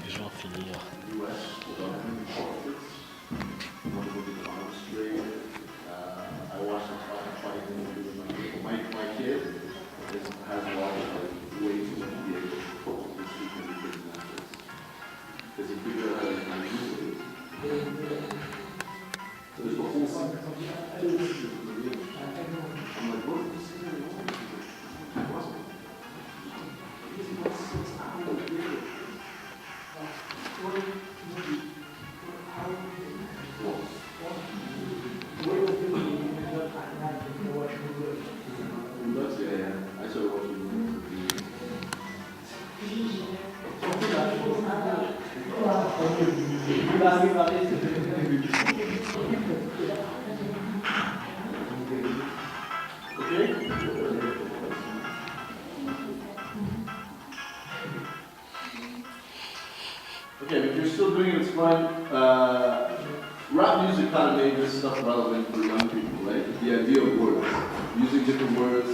Je vais en finir. I watched them fight my kid has a lot of way too much to speak in the kids' methods. Because he figured out how to use it. So there's the whole thing. I'm like, what is this? It wasn't. He was 6 hours later. Yeah. I started watching okay? Okay, if you're still doing it, it's fine. Rap music kind of made this stuff relevant for young people, right? The idea of words, using different words,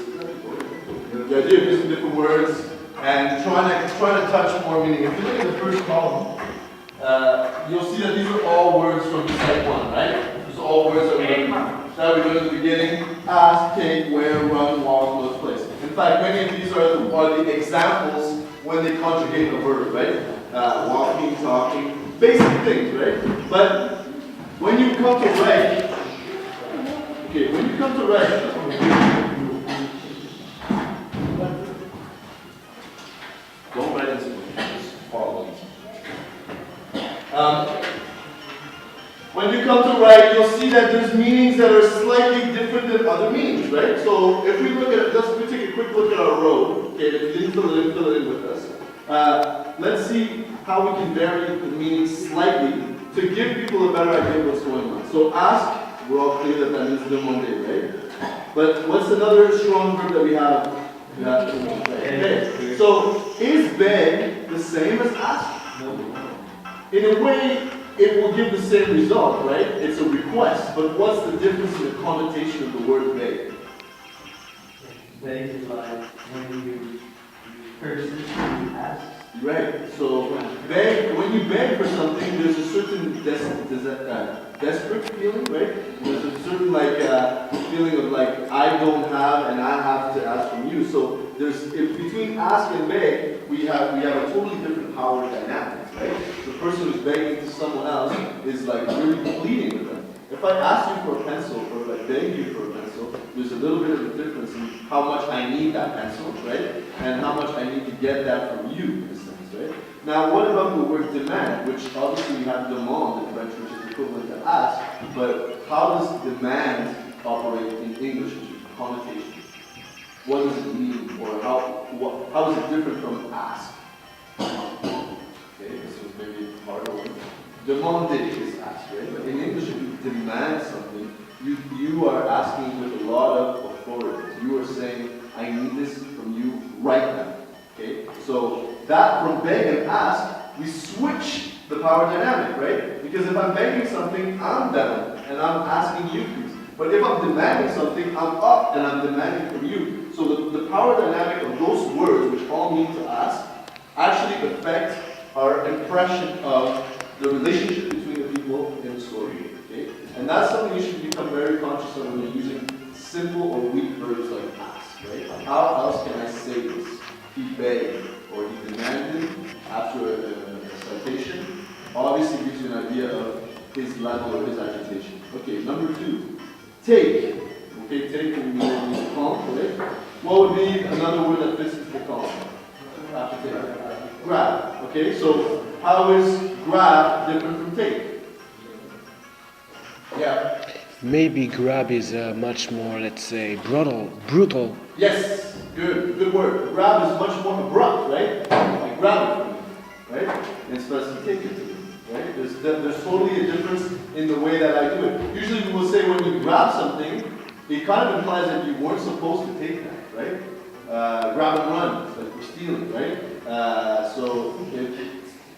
the idea of using different words, and trying to touch more meaning. If you look at the first column, you'll see that these are all words from type 1, right? These are all words that we learned at the beginning: ask, take, wear, run, walk, look, place. In fact, many of these are the examples when they conjugate a verb, right? Walking, talking, basic things, right? But when you come to write, don't write this one, just follow it. When you come to write, you'll see that there's meanings that are slightly different than other meanings, right? So if we look at, let's take a quick look at our row, okay, if you didn't fill it in with us. Let's see how we can vary the meaning slightly to give people a better idea of what's going on. So ask, we're all clear that means demander, right? But what's another strong verb that we have? Beg. So is beg the same as ask? In a way, it will give the same result, right? It's a request, but what's the difference in the connotation of the word beg? Beg is like when you person ask. Right. So when you beg for something, there's a certain desperate feeling, right? There's a certain feeling of like I don't have and I have to ask from you. So between ask and beg, we have a totally different power dynamic, right? The person who's begging to someone else is like really pleading with them. If I ask you for a pencil or if I beg you for a pencil, there's a little bit of a difference in how much I need that pencil, right? And how much I need to get that from you, in a sense, right? Now, what about the word demand, which obviously we have demande in French, which is equivalent to ask, but how does demand operate in English, which is connotation? What does it mean, or how is it different from ask? Okay, this is maybe a harder one. Demander is ask, right? But in English, if you demand something, you are asking with a lot of authority. You are saying, I need this from you right now. Okay? So that from beg and ask, we switch the power dynamic, right? Because if I'm begging something, I'm down and I'm asking you please. But if I'm demanding something, I'm up and I'm demanding from you. So the power dynamic of those words, which all mean to ask, actually affect our impression of the relationship between the people in the story. Okay? And that's something you should become very conscious of when you're using simple or weak verbs like ask. Right? How else can I say this? He begged or he demanded after a citation. Obviously gives you an idea of his level or his agitation. Okay, number 2. Take. Okay, take would mean calm, right? What would be another word that fits into the calm? After take. Grab. Okay, so how is grab different from take? Yeah. Maybe grab is much more, let's say, brutal. Yes, good word. Grab is much more abrupt, right? I grab it from you, right? Instead of take it to you, right? There's totally a difference in the way that I do it. Usually we will say when you grab something, it kind of implies that you weren't supposed to take that, right? Grab and run, it's like we're stealing, right? So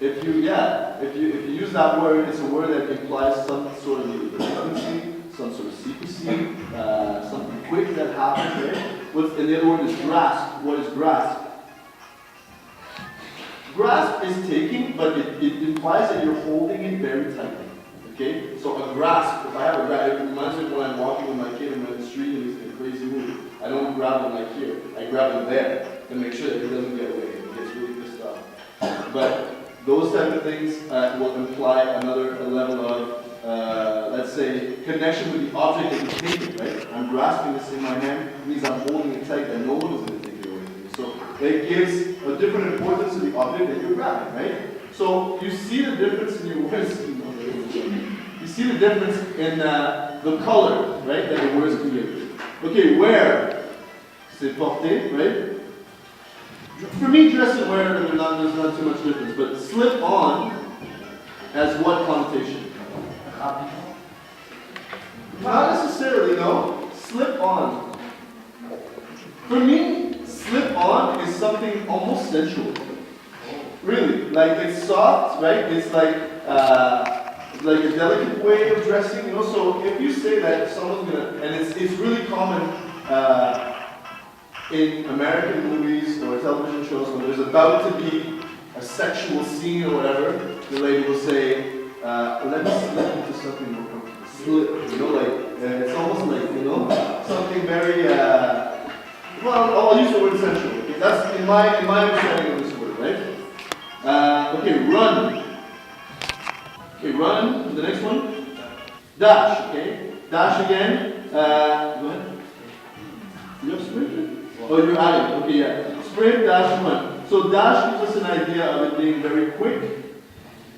if you use that word, it's a word that implies some sort of redundancy, some sort of secrecy, that happens, right? And the other word is grasp. What is grasp? Grasp is taking, but it implies that you're holding it very tightly. Okay? So a grasp, if I have a grasp, it reminds me of when I'm walking with my kid in the street and he's in a crazy mood. I don't grab him like here. I grab him there to make sure that he doesn't get away. He gets really pissed off. But those type of things will imply another level of, let's say, connection with the object that you're taking, right? I'm grasping this in my hand, it means I'm holding it tight that no one is going to take it away from me. So it gives a different importance to the object that you're grabbing, right? So you see the difference in your words. You see the difference in the color, right, that the words can give. Okay, wear, c'est porter, right? For me, dress and wear, there's not too much difference, but slip on has what connotation? Not necessarily, no. Slip on. For me, slip on is something almost sensual. Really, like it's soft, right? It's like a delicate way of dressing, you know. So if you say that someone's gonna, and it's really common in American movies or television shows when there's about to be a sexual scene or whatever, the lady will say, let's slip into something more comfortable. Slip, you know, like it's almost like, you know, something very. Well, I'll use the word sensual. Okay? That's in my understanding of this word, right? Okay, run. Okay, run. The next one. Dash. Okay, dash again. Go ahead. You have sprint? Oh, you're adding. Okay, yeah. Sprint, dash, run. So dash gives us an idea of it being very quick,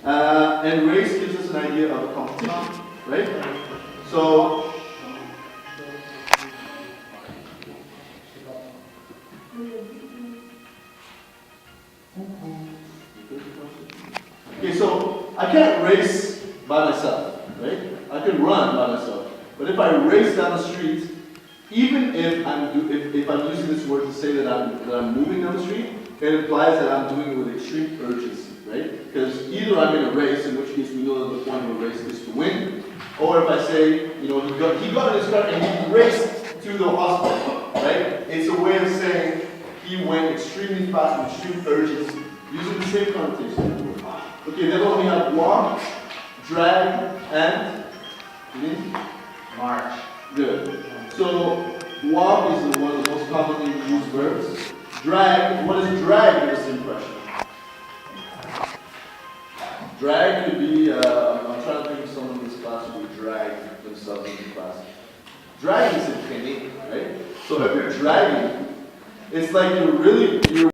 and race gives us an idea of a competition, right? So. Okay, so I can't race by myself, right? I can run by myself, but if I race down the street, even if I'm using this word to say that I'm moving down the street, it implies that I'm doing it with extreme urgency, right? Because either I'm in a race, in which case we know that the point of a race is to win, or if I say, you know, he got in his car and he raced to the hospital, right? It's a way of saying he went extremely fast with extreme urgency, using the same connotation. Okay, then we have walk, drag, and March. good. So walk is one of the most commonly used verbs. Drag, what does drag give us impression? Drag could be, I'm trying to think of someone in this class who would drag themselves into class. Drag is a technique, right? So if you're dragging, it's like you're